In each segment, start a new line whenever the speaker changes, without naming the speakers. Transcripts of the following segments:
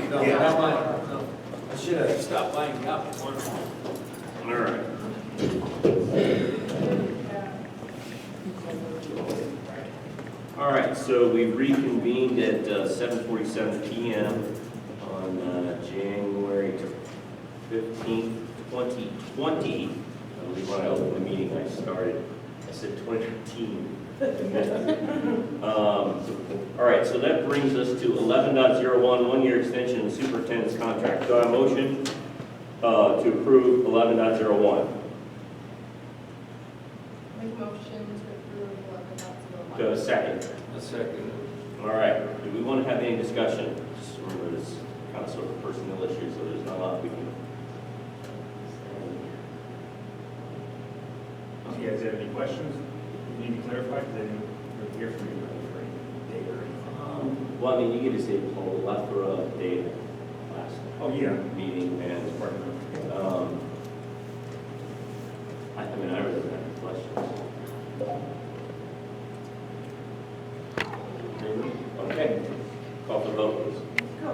No,
Yeah.
not mine. No. I should have stopped buying copies.
All right. All right, so we reconvened at 7:47 PM on January 15th, 2020. I believe when I opened the meeting, I said 2019. All right, so that brings us to 11.01, one-year extension of the superintendent's contract. Do I have a motion to approve 11.01?
Make motion to approve 11.01.
Do I have a second?
A second.
All right, do we want to have any discussion? Just remember this kind of sort of personnel issue, so there's not a lot we can.
Do you guys have any questions you need to clarify? Because I didn't hear from you for any data or anything.
Well, I mean, you get to say poll after a day last
Oh, yeah.
meeting, and I mean, I really don't have any questions. Okay, call for the vote, please.
Go.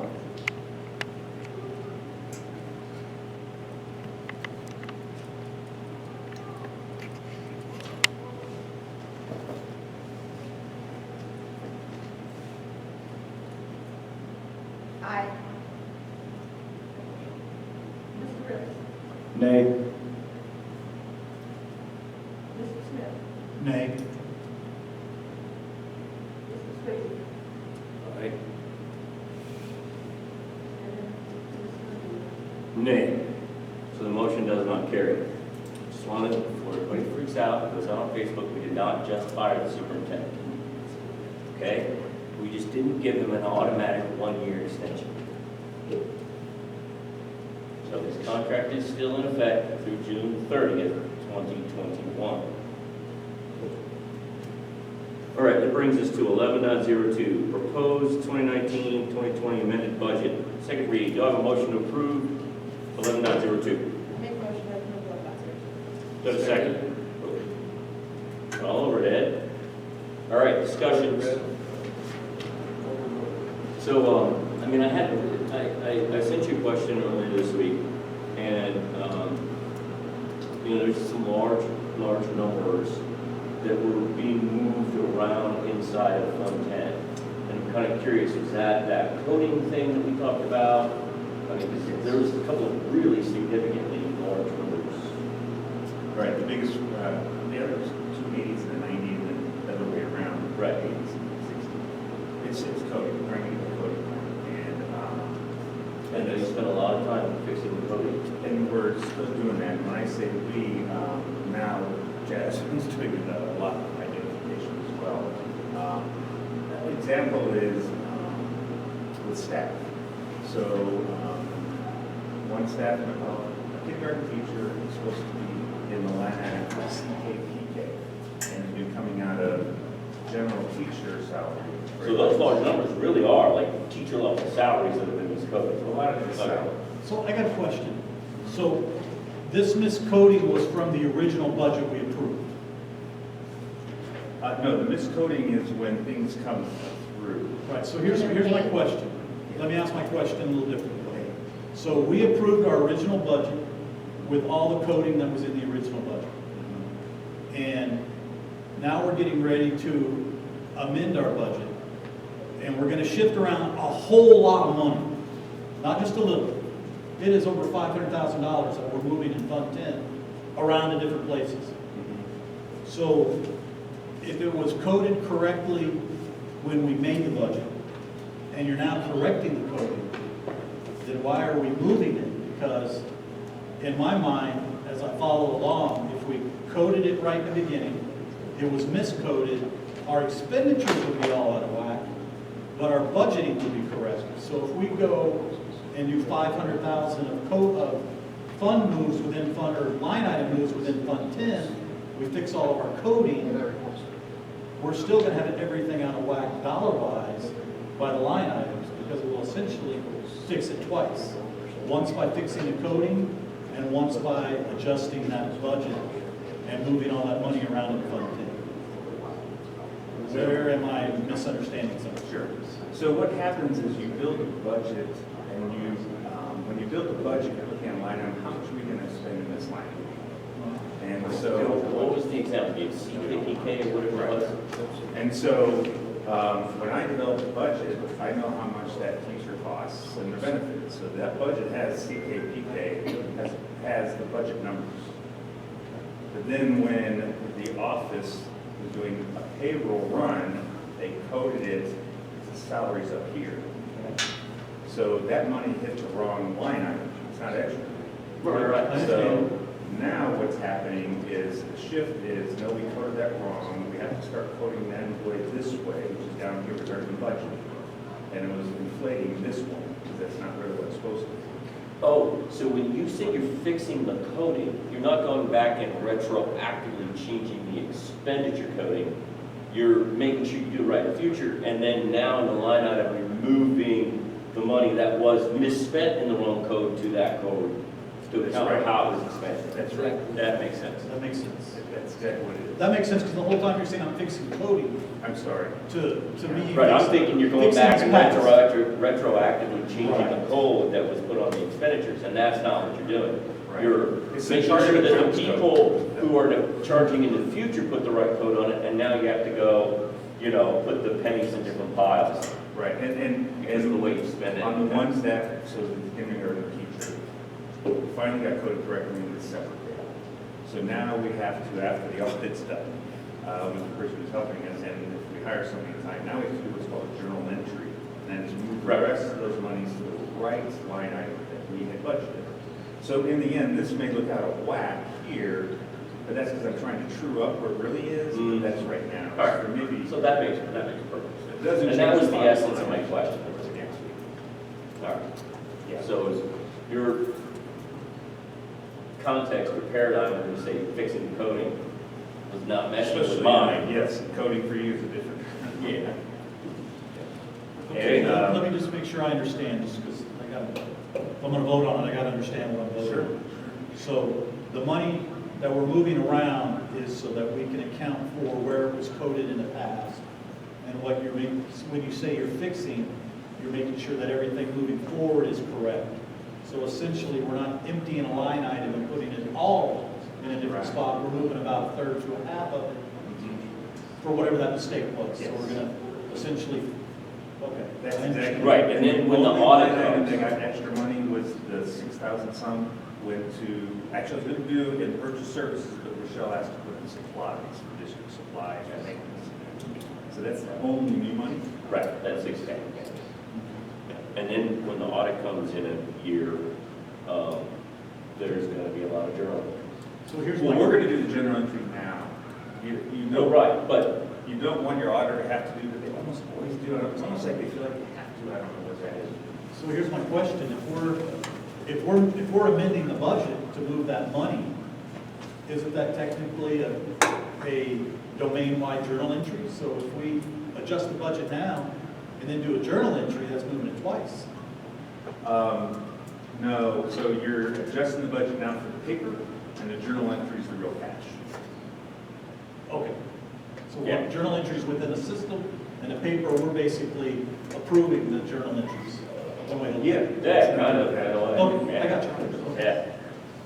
Aye. Mr. Riss?
Nay.
Mr. Smith?
Nay.
Mr. Swayze?
Aye.
And then Mr.
Nay. So the motion does not carry. Just wanted, before everybody freaks out, goes out on Facebook, we did not just fire the superintendent. Okay? We just didn't give him an automatic one-year extension. So his contract is still in effect through June 30th, 2021. All right, that brings us to 11.02, proposed 2019-2020 amended budget. Second read, do I have a motion to approve 11.02?
Make motion to approve 11.02.
Do I have a second? All over it, Ed. All right, discussions. So, I mean, I sent you a question earlier this week, and, you know, there's some large numbers that were being moved around inside of Fund 10. And I'm kind of curious, is that coding thing that we talked about? I mean, 'cause there was a couple of really significantly large numbers.
Right, the biggest, the other 280s and the 90 and then the other way around.
Right.
80s and 60s. It's coding, we're trying to get the coding.
And they spent a lot of time fixing the coding.
And we're still doing that. When I say we, now Jasmine's doing a lot of identification as well. An example is with staff. So one staff member, a kindergarten teacher is supposed to be in the line item CKPK, and it's been coming out of general teacher salary.
So those large numbers really are like teacher level salaries that have been miscoded.
A lot of it's salary.
So I got a question. So this miscoding was from the original budget we approved?
No, the miscoding is when things come through.
Right, so here's my question. Let me ask my question a little differently. So we approved our original budget with all the coding that was in the original budget. And now we're getting ready to amend our budget. And we're going to shift around a whole lot of money, not just a little. It is over $500,000 that we're moving in Fund 10 around to different places. So if it was coded correctly when we made the budget, and you're now correcting the coding, then why are we moving it? Because in my mind, as I follow along, if we coded it right in the beginning, it was miscoded, our expenditures would be all out of whack, but our budgeting would be correct. So if we go and do 500,000 of fund moves within fund, or line item moves within Fund 10, we fix all of our coding, we're still going to have everything out of whack dollar-wise by the line items, because we'll essentially fix it twice. Once by fixing the coding, and once by adjusting that budget and moving all that money around in Fund 10. Where am I misunderstanding something?
Sure. So what happens is you build a budget, and when you build a budget, you're looking at line item, how much are we going to spend in this line? And so,
What was the example? You CKPK or whatever it was?
and so when I develop a budget, I know how much that teacher costs and their benefits. So that budget has CKPK, has the budget numbers. But then when the office was doing a payroll run, they coded it to salaries up here. So that money hit the wrong line item. It's not extra.
Right.
So now what's happening is the shift is, no, we coded that wrong. We have to start coding that employee this way, which is down here regarding the budget. And it was inflating this one, because that's not really what it's supposed to be.
Oh, so when you say you're fixing the coding, you're not going back and retroactively changing the expenditure coding. You're making sure you do it right in the future, and then now in the line item, you're moving the money that was misspent in the wrong code to that code to
That's
account
right.
for how it was expended.
That's right.
That makes sense.
That makes sense.
That's exactly what it is.
That makes sense, because the whole time you're saying I'm fixing coding,
I'm sorry.
to me.
Right, I'm thinking you're going
fixing
back and
is past.
retroactively changing the
Right.
code that was put on the expenditures, and that's not what you're doing.
Right.
You're
It's
making
the
sure
charging
that the
accounts
people
code.
who are charging in the future put the right code on it, and now you have to go, put the pennies in different piles
Right,
because of the way you spend it.
on the ones that, so the kindergarten teacher finally got coded correctly in this separate data. So now we have to, after the audit's done, with the person who's helping us, and if we hire somebody in time, now we have to do what's called a journal entry. And then just move the
Right.
rest of those monies to the right line item that we had budgeted. So in the end, this may look out of whack here, but that's because I'm trying to true up where it really is,
Mm.
but that's right now.
All right.
So maybe,
So that makes perfect
it
sense.
doesn't
And that
change
was the
bottom
essence of
line.
my question. All right.
Yeah.
So is your context or paradigm when you say fixing the coding was not meshing with
Especially,
mine?
yes, coding for you is a different.
Yeah.
Okay,
And,
let me just make sure I understand, just because if I'm gonna vote on it, I gotta understand what I'm voting
Sure.
on. So the money that we're moving around is so that we can account for where it was coded in the past. And what you're making, when you say you're fixing, you're making sure that everything moving forward is correct. So essentially, we're not emptying a line item and putting it all in a different
Right.
spot. We're moving about a third to a half of it for whatever that mistake was. So
Yes.
we're gonna essentially, okay.
That's
I understand.
exactly.
Right, and then when the
only
audit
line item
comes-
They got extra money was the 6,000 some went to, actually, I was gonna do in purchase services, but Rochelle asked to put in supplies, for district supplies and maintenance. So that's the only new money?
Right, that's exactly. And then when the audit comes in a year, there's gonna be a lot of journal.
So here's
Well,
my.
we're gonna do the journal entry now. You
No,
know,
right, but
you don't want your auditor to have to do, but they almost always do it. It's almost like they feel like they have to. I don't know what that is.
So here's my question, if we're amending the budget to move that money, isn't that technically a domain-wide journal entry? So if we adjust the budget now and then do a journal entry, that's moving it twice.
No, so you're adjusting the budget now for the paper, and the journal entry is the real cash.
Okay. So
Yeah.
what journal entries within the system, and the paper, we're basically approving the journal entries. One way to look at it.
yeah, kind of.
Okay, I got you.
Yeah.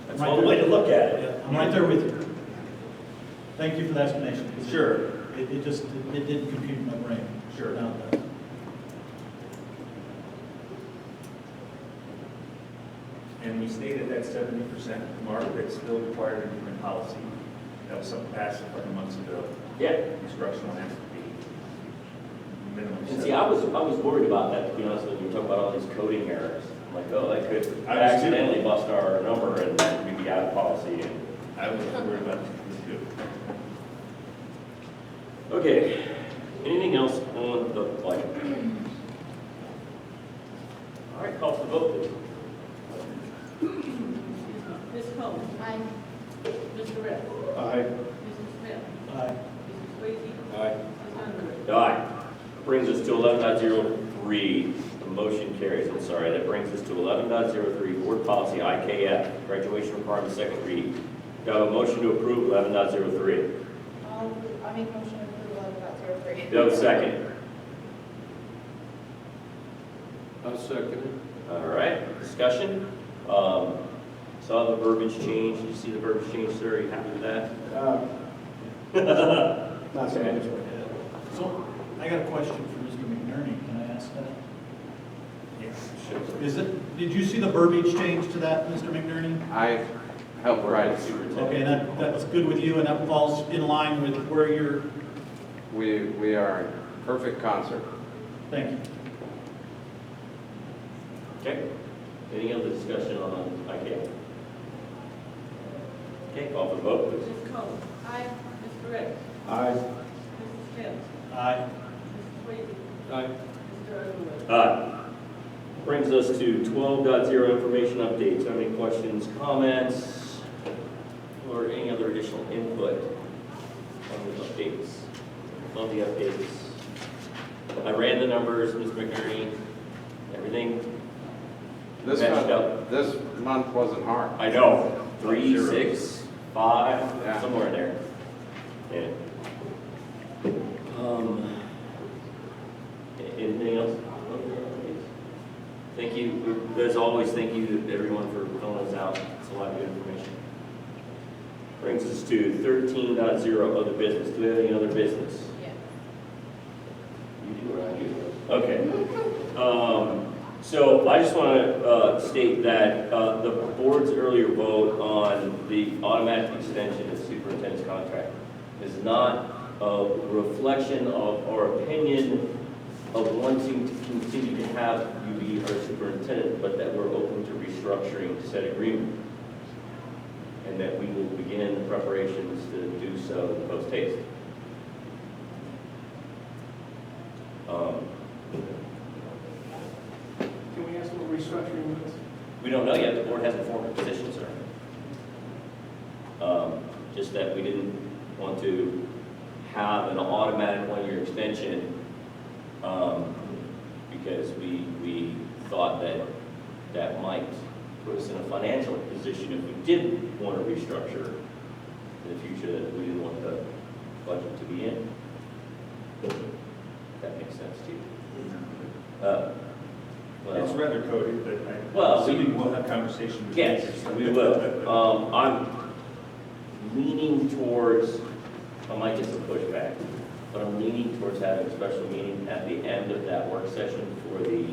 That's
Right
one way to look at it.
Yeah, I'm right there with you. Thank you for the explanation. 'Cause
Sure.
It just, it didn't compute in my brain.
Sure.
Now it does.
And we stated that 70% mark that's still required in the policy. That was something passed a couple months ago.
Yeah.
Instructional has to be minimum.
And see, I was worried about that, to be honest with you. You talk about all these coding errors. I'm like, oh, that could
I was too.
accidentally bust our number and we'd be out of policy. And
I was worried about that too.
okay, anything else on the budget? All right, call for the vote, please.
Ms. Coleman. Aye. Mr. Ritter.
Aye.
Mrs. Smith.
Aye.
Mrs. Swayze.
Aye.
Ms. Underwood.
Aye. Brings us to 11.03. The motion carries. I'm sorry. That brings us to 11.03, Board Policy IKF, graduation requirement, second reading. Do I have a motion to approve 11.03?
I make motion to approve 11.03.
Do you have a second?
I'll second it.
All right, discussion. Saw the verbiage change. Did you see the verbiage change, sir? Are you happy with that?
Not so much.
So, I got a question for Mr. McNerney, can I ask that?
Yeah, sure.
Is it, did you see the verbiage change to that, Mr. McNerney?
I helped write it.
Okay, and that's good with you, and that falls in line with where you're,
We are in perfect concert.
thank you.
Okay. Any other discussion on ICAM? Okay, call for the vote, please.
Ms. Combs? Aye. Mr. Ricks?
Aye.
Mrs. Smith?
Aye.
Mrs. Swayze?
Aye.
Mr. Underwood?
Aye. Brings us to 12.0 information updates. Have any questions, comments, or any other additional input on the updates? On the updates. I ran the numbers, Ms. McNerney, everything
This
matched up.
month wasn't hard.
I know, 3, 6, 5,
Yeah.
somewhere in there. Yeah. Anything else? Thank you, as always, thank you to everyone for filling us out. It's a lot of good information. Brings us to 13.0 other business. Do we have any other business?
Yeah.
You do or I do? Okay. So I just want to state that the board's earlier vote on the automatic extension of the superintendent's contract is not a reflection of our opinion of wanting to continue to have you be our superintendent, but that we're open to restructuring said agreement, and that we will begin preparations to do so in post haste.
Can we ask what restructuring means?
We don't know yet, the board hasn't formed a position, sir. Just that we didn't want to have an automatic one-year extension, because we thought that that might put us in a financial position if we did want to restructure in the future that we didn't want the budget to be in. If that makes sense to you.
It's rather coded, but
Well,
I'm assuming we'll have conversation. with
Yes,
you.
we will. I'm leaning towards, I might get some pushback, but I'm leaning towards having a special meeting at the end of that work session for the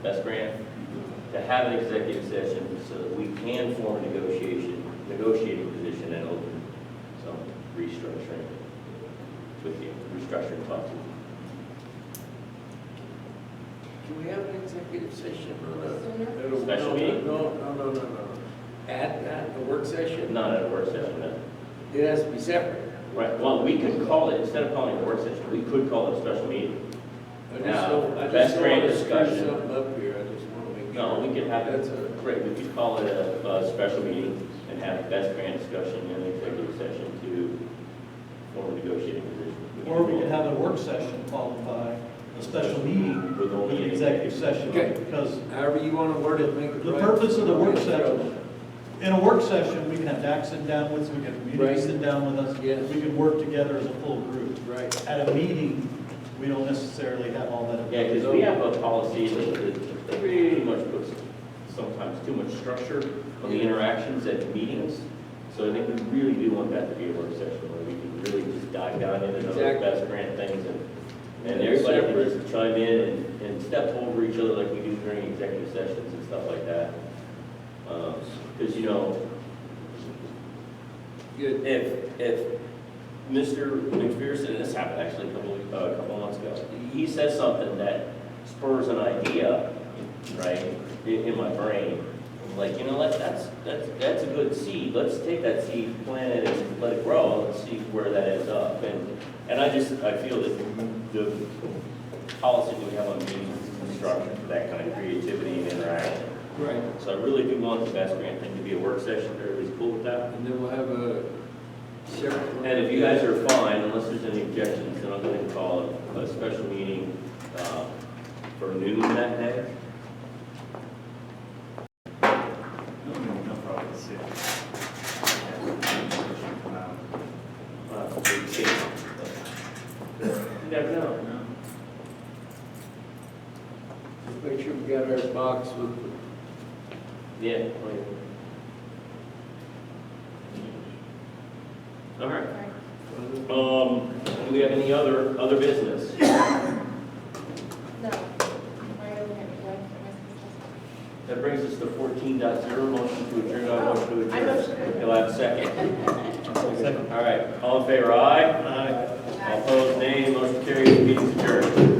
best grant, to have an executive session so that we can form a negotiating position and open some restructuring with you, restructuring talks with you.
Can we have an executive session on
Sooner?
a?
Special meeting?
No. At the work session?
Not at a work session, no.
It has to be separate.
Right, well, we could call it, instead of calling it a work session, we could call it a special meeting.
I just
Now,
don't
best grant
want to screw
discussion.
something up here, I just want to make sure.
No, we could have
That's
it,
a,
great, we could call it a special meeting and have best grant discussion and executive session to form a negotiating position.
Or we could have a work session followed by a special meeting with an executive session.
Okay.
Because
however you want to word it, make it
the
right.
purpose of the work session, in a work session, we can have Dak sit down with us, we can have community
Right.
sit down with us.
Yes.
We can work together as a full group.
Right.
At a meeting, we don't necessarily have all that.
Yeah, because we have a policy that pretty much puts sometimes too much structure on the interactions at meetings. So I think we really do want that to be a work session where we can really just dive down into those
Exactly.
best grant things and everybody can just chime in and step over each other like we do during executive sessions and stuff like that. Because, you know,
Good.
if Mr. McPherson, and this happened actually a couple months ago, he says something that spurs an idea, right, in my brain. I'm like, you know, that's a good seed. Let's take that seed, plant it, and let it grow, and see where that ends up. And I feel that the policy that we have on meetings is structured for that kind of creativity and interaction.
Right.
So I really do want the best grant thing to be a work session. Everybody's cool with that?
And then we'll have a separate.
And if you guys are fine, unless there's any objections, then I'm going to call a special meeting for noon that day.
No problem. It's,
Never
trash box with,
Yeah. All right. Do we have any other business?
No. I don't have it.
That brings us to 14.0, motion to adjourn, motion to
I
adjourn.
motion.
You'll have a second.
Second.
All right, all in favor, aye?
Aye.
All opposed, nay. Motion carries, meeting's adjourned.